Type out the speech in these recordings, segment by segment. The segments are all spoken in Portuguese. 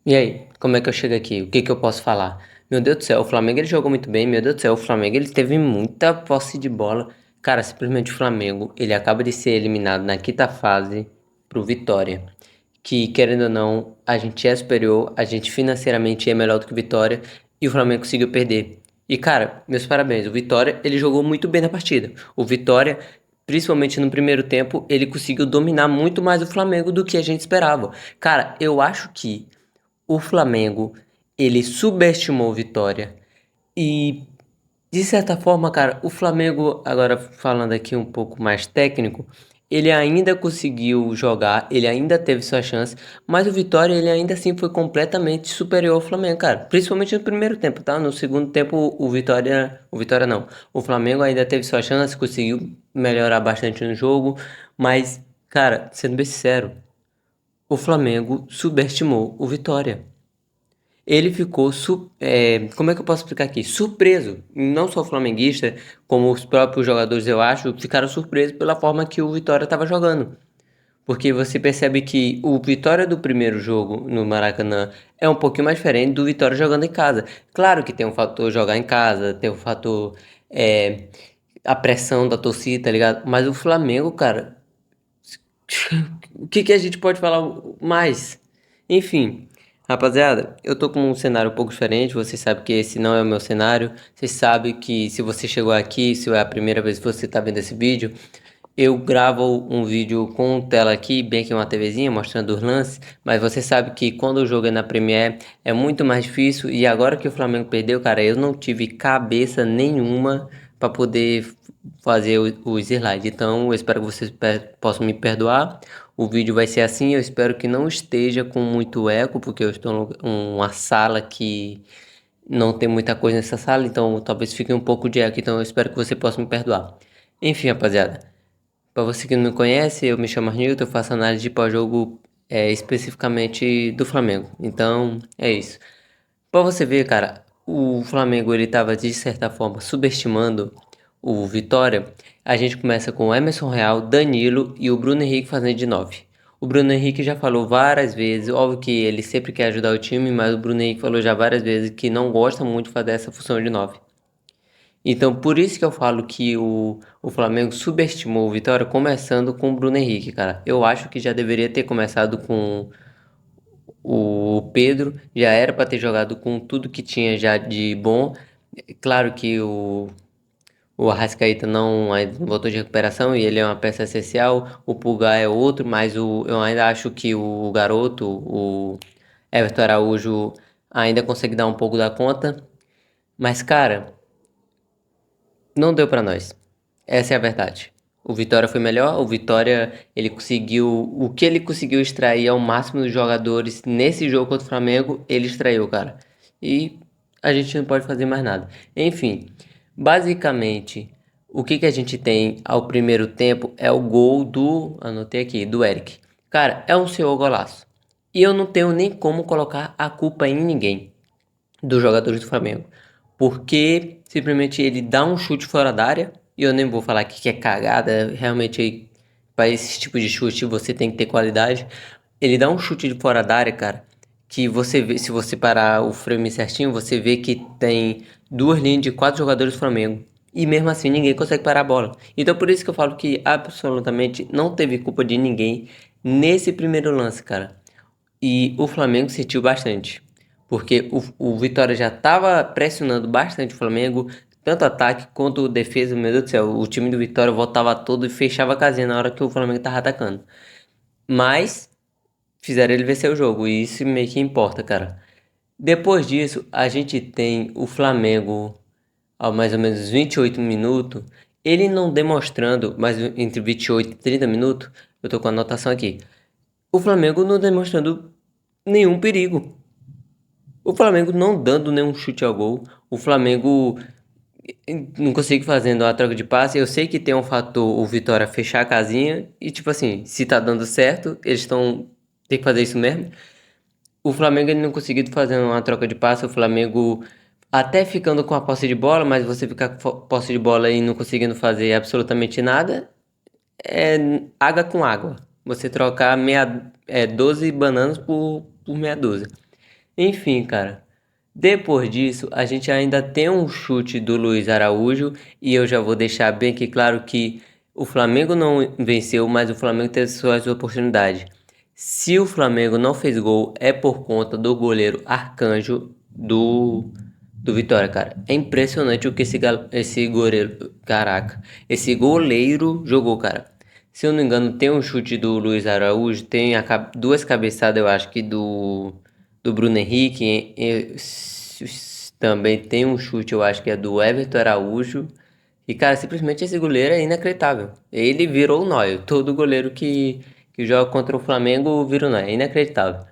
E aí, como é que eu chego aqui? O que que eu posso falar? Meu Deus do céu, o Flamengo ele jogou muito bem. Meu Deus do céu, o Flamengo ele teve muita posse de bola. Cara, simplesmente o Flamengo, ele acaba de ser eliminado na quinta fase pro Vitória. Que, querendo ou não, a gente é superior, a gente financeiramente é melhor do que o Vitória e o Flamengo conseguiu perder. E, cara, meus parabéns. O Vitória, ele jogou muito bem na partida. O Vitória, principalmente no primeiro tempo, ele conseguiu dominar muito mais o Flamengo do que a gente esperava. Cara, eu acho que o Flamengo, ele subestimou o Vitória e, de certa forma, cara, o Flamengo, agora falando aqui um pouco mais técnico, ele ainda conseguiu jogar, ele ainda teve sua chance, mas o Vitória, ele ainda assim foi completamente superior ao Flamengo, cara. Principalmente no primeiro tempo, tá? No segundo tempo, o Vitória não. O Flamengo ainda teve sua chance, conseguiu melhorar bastante no jogo, mas, cara, sendo bem sincero, o Flamengo subestimou o Vitória. Ele ficou, como é que eu posso explicar aqui? Surpreso. Não só o flamenguista, como os próprios jogadores, eu acho, ficaram surpresos pela forma que o Vitória estava jogando. Porque você percebe que o Vitória do primeiro jogo no Maracanã é um pouquinho mais diferente do Vitória jogando em casa. Claro que tem um fator jogar em casa, tem um fator é, a pressão da torcida, tá ligado? Mas o Flamengo, cara, o que que a gente pode falar mais? Enfim, rapaziada, eu tô com um cenário um pouco diferente. Você sabe que esse não é o meu cenário. Você sabe que se você chegou aqui, se é a primeira vez que você tá vendo esse vídeo, eu gravo um vídeo com tela aqui, bem que uma TVzinha, mostrando os lances. Mas você sabe que quando o jogo é na Premiere é muito mais difícil. E agora que o Flamengo perdeu, cara, eu não tive cabeça nenhuma para poder fazer os slides. Então, eu espero que vocês possam me perdoar. O vídeo vai ser assim. Eu espero que não esteja com muito eco, porque eu estou em uma sala que não tem muita coisa nessa sala, então talvez fique um pouco de eco. Então, eu espero que você possa me perdoar. Enfim, rapaziada. Para você que não me conhece, eu me chamo Arnilton, eu faço análise de pós-jogo especificamente do Flamengo. Então, é isso. Pra você ver, cara, o Flamengo ele tava de certa forma subestimando o Vitória. A gente começa com o Emerson Real, Danilo e o Bruno Henrique fazendo de 9. O Bruno Henrique já falou várias vezes, óbvio que ele sempre quer ajudar o time, mas o Bruno Henrique falou já várias vezes que não gosta muito de fazer essa função de 9. Então, por isso que eu falo que o Flamengo subestimou o Vitória começando com o Bruno Henrique, cara. Eu acho que já deveria ter começado com o Pedro, já era para ter jogado com tudo que tinha já de bom. Claro que o Arrascaeta ainda não voltou de recuperação e ele é uma peça essencial. O Pulgar é outro, mas eu ainda acho que o garoto, o Everton Araújo, ainda consegue dar um pouco da conta. Mas, cara, não deu para nós. Essa é a verdade. O Vitória foi melhor, o Vitória ele conseguiu o que ele conseguiu extrair ao máximo dos jogadores nesse jogo contra o Flamengo, ele extraiu, cara. E a gente não pode fazer mais nada. Enfim, basicamente, o que que a gente tem ao primeiro tempo é o gol anotei aqui, do Eric. Cara, é um senhor golaço. E eu não tenho nem como colocar a culpa em ninguém dos jogadores do Flamengo. Porque simplesmente ele dá um chute fora da área, e eu nem vou falar aqui que é cagada, realmente para esse tipo de chute você tem que ter qualidade. Ele dá um chute de fora da área, cara, que você vê, se você parar o frame certinho, você vê que tem duas linhas de quatro jogadores do Flamengo. E mesmo assim ninguém consegue parar a bola. Então por isso que eu falo que absolutamente não teve culpa de ninguém nesse primeiro lance, cara. E o Flamengo sentiu bastante. Porque o Vitória já estava pressionando bastante o Flamengo, tanto ataque quanto defesa. Meu Deus do céu, o time do Vitória voltava todo e fechava a casinha na hora que o Flamengo estava atacando. Mas fizeram ele vencer o jogo, e isso meio que importa, cara. Depois disso, a gente tem o Flamengo, ao mais ou menos 28 minutos, ele não demonstrando, mas entre 28 e 30 minutos, eu tô com a anotação aqui. O Flamengo não demonstrando nenhum perigo. O Flamengo não dando nenhum chute ao gol. O Flamengo não consegue fazendo a troca de passe. Eu sei que tem um fator, o Vitória fechar a casinha. E tipo assim, se tá dando certo, eles estão. Tem que fazer isso mesmo. O Flamengo ele não conseguiu fazer uma troca de passe. O Flamengo até ficando com a posse de bola, mas você ficar com posse de bola e não conseguindo fazer absolutamente nada. É água com água. Você trocar 12 bananas por meia dúzia. Enfim, cara. Depois disso, a gente ainda tem um chute do Luiz Araújo e eu já vou deixar bem aqui claro que o Flamengo não venceu, mas o Flamengo teve suas oportunidades. Se o Flamengo não fez gol, é por conta do goleiro Arcanjo do Vitória, cara. É impressionante o que esse goleiro, caraca, esse goleiro jogou, cara. Se eu não me engano, tem um chute do Luiz Araújo, tem duas cabeçadas, eu acho que do Bruno Henrique. Também tem um chute, eu acho que é do Everton Araújo. E, cara, simplesmente esse goleiro é inacreditável. Ele virou o Neuer. Todo goleiro que joga contra o Flamengo vira o Neuer. É inacreditável.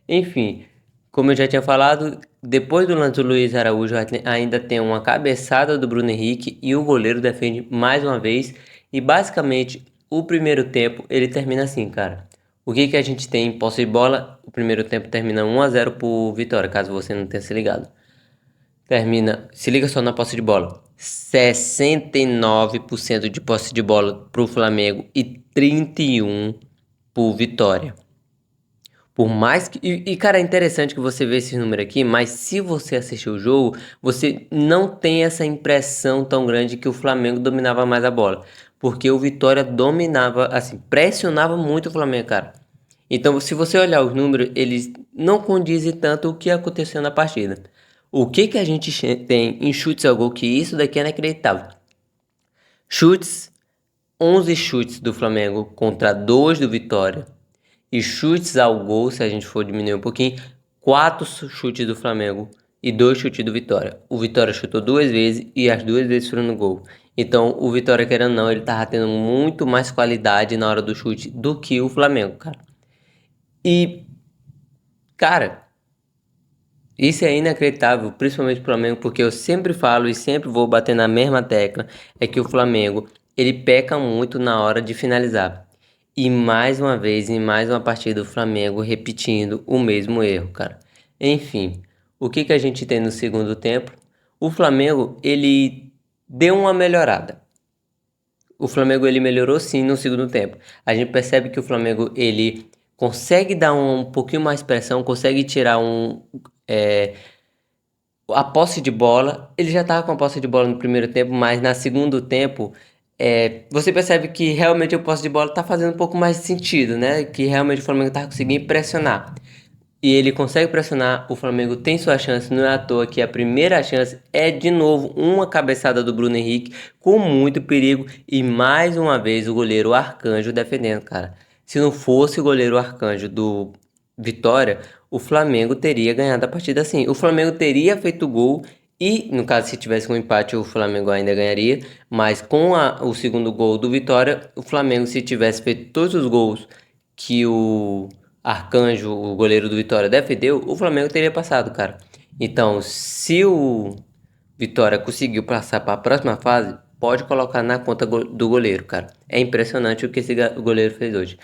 Enfim, como eu já tinha falado, depois do lance do Luiz Araújo ainda tem uma cabeçada do Bruno Henrique e o goleiro defende mais uma vez. E basicamente o primeiro tempo ele termina assim, cara. O que que a gente tem em posse de bola? O primeiro tempo termina 1-0 por Vitória, caso você não tenha se ligado. Termina, se liga só na posse de bola. 69% de posse de bola pro Flamengo e 31 pro Vitória. Por mais que. Cara, é interessante que você vê esse número aqui, mas se você assistir o jogo, você não tem essa impressão tão grande que o Flamengo dominava mais a bola. Porque o Vitória dominava, assim, pressionava muito o Flamengo, cara. Então, se você olhar os números, eles não condizem tanto o que aconteceu na partida. O que que a gente tem em chutes ao gol, que isso daqui é inacreditável. Chutes, 11 chutes do Flamengo contra 2 do Vitória. E chutes ao gol, se a gente for diminuir um pouquinho, 4 chutes do Flamengo e 2 chutes do Vitória. O Vitória chutou 2 vezes e as 2 vezes foram no gol. Então, o Vitória, querendo ou não, ele tava tendo muito mais qualidade na hora do chute do que o Flamengo, cara. E, cara, isso é inacreditável, principalmente pro Flamengo, porque eu sempre falo e sempre vou bater na mesma tecla, é que o Flamengo, ele peca muito na hora de finalizar. E mais uma vez, em mais uma partida, o Flamengo repetindo o mesmo erro, cara. Enfim, o que que a gente tem no segundo tempo? O Flamengo, ele deu uma melhorada. O Flamengo, ele melhorou sim no segundo tempo. A gente percebe que o Flamengo, ele consegue dar um pouquinho mais pressão, consegue tirar a posse de bola. Ele já estava com a posse de bola no primeiro tempo, mas no segundo tempo você percebe que realmente a posse de bola está fazendo um pouco mais de sentido, né? Que realmente o Flamengo está conseguindo pressionar. E ele consegue pressionar, o Flamengo tem sua chance, não é à toa que a primeira chance é de novo uma cabeçada do Bruno Henrique com muito perigo e mais uma vez o goleiro Arcanjo defendendo, cara. Se não fosse o goleiro Arcanjo do Vitória, o Flamengo teria ganhado a partida assim. O Flamengo teria feito gol e, no caso, se tivesse um empate, o Flamengo ainda ganharia, mas com o segundo gol do Vitória, o Flamengo, se tivesse feito todos os gols que o Arcanjo, o goleiro do Vitória, defendeu, o Flamengo teria passado, cara. Então, se o Vitória conseguiu passar para a próxima fase, pode colocar na conta do goleiro, cara. É impressionante o que esse goleiro fez hoje.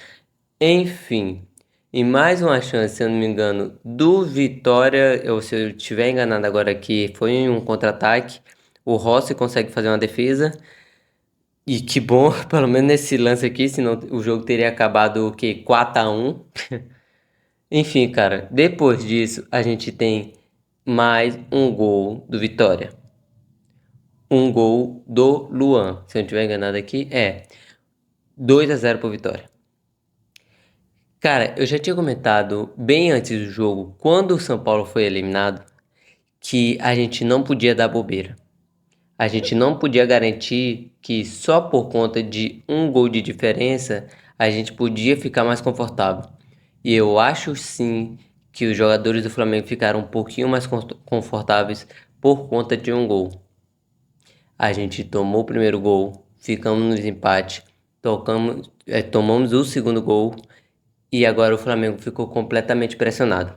Enfim, e mais uma chance, se eu não me engano, do Vitória, ou se eu estiver enganado agora aqui, foi em um contra-ataque. O Rossi consegue fazer uma defesa. E que bom, pelo menos nesse lance aqui, senão o jogo teria acabado o quê? 4-1. Enfim, cara, depois disso a gente tem mais um gol do Vitória. Um gol do Luan. Se eu não estiver enganado aqui, 2-0 pro Vitória. Cara, eu já tinha comentado bem antes do jogo, quando o São Paulo foi eliminado, que a gente não podia dar bobeira. A gente não podia garantir que só por conta de um gol de diferença a gente podia ficar mais confortável. E eu acho sim que os jogadores do Flamengo ficaram um pouquinho mais confortáveis por conta de um gol. A gente tomou o primeiro gol, ficamos no empate, tomamos o segundo gol e agora o Flamengo ficou completamente pressionado.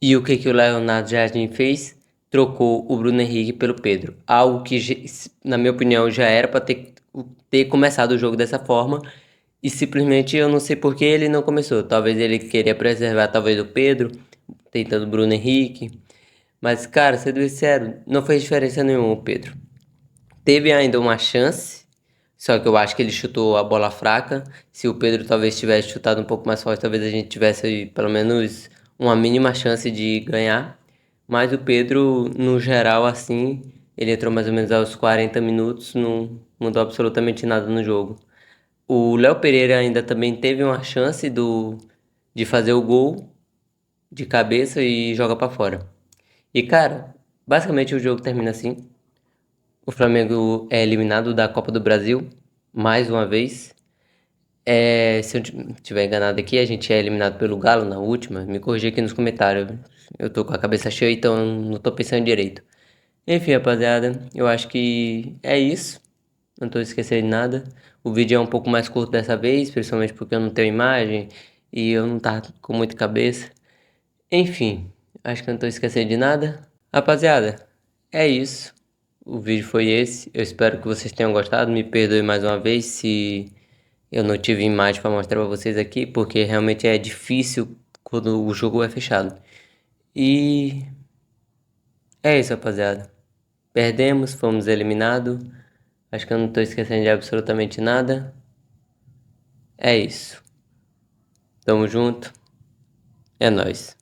E o que que o Leonardo Jardim fez? Trocou o Bruno Henrique pelo Pedro. Algo que, na minha opinião, já era para ter começado o jogo dessa forma. E simplesmente eu não sei por que ele não começou. Talvez ele queria preservar talvez o Pedro, tentando o Bruno Henrique. Mas, cara, sendo sincero, não fez diferença nenhuma o Pedro. Teve ainda uma chance, só que eu acho que ele chutou a bola fraca. Se o Pedro talvez tivesse chutado um pouco mais forte, talvez a gente tivesse pelo menos uma mínima chance de ganhar. Mas o Pedro, no geral, assim, ele entrou mais ou menos aos 40 minutos, não mudou absolutamente nada no jogo. O Léo Pereira ainda também teve uma chance de fazer o gol de cabeça e joga pra fora. E cara, basicamente o jogo termina assim. O Flamengo é eliminado da Copa do Brasil, mais uma vez. Se eu tiver enganado aqui, a gente é eliminado pelo Galo na última. Me corrija aqui nos comentários. Eu tô com a cabeça cheia, então não tô pensando direito. Enfim, rapaziada, eu acho que é isso. Não tô esquecendo de nada. O vídeo é um pouco mais curto dessa vez, principalmente porque eu não tenho imagem e eu não tava com muita cabeça. Enfim, acho que eu não tô esquecendo de nada. Rapaziada, é isso. O vídeo foi esse. Eu espero que vocês tenham gostado. Me perdoe mais uma vez se eu não tive imagem para mostrar para vocês aqui, porque realmente é difícil quando o jogo é fechado. E é isso, rapaziada. Perdemos, fomos eliminados. Acho que eu não tô esquecendo de absolutamente nada. É isso. Tamo junto. É nóis.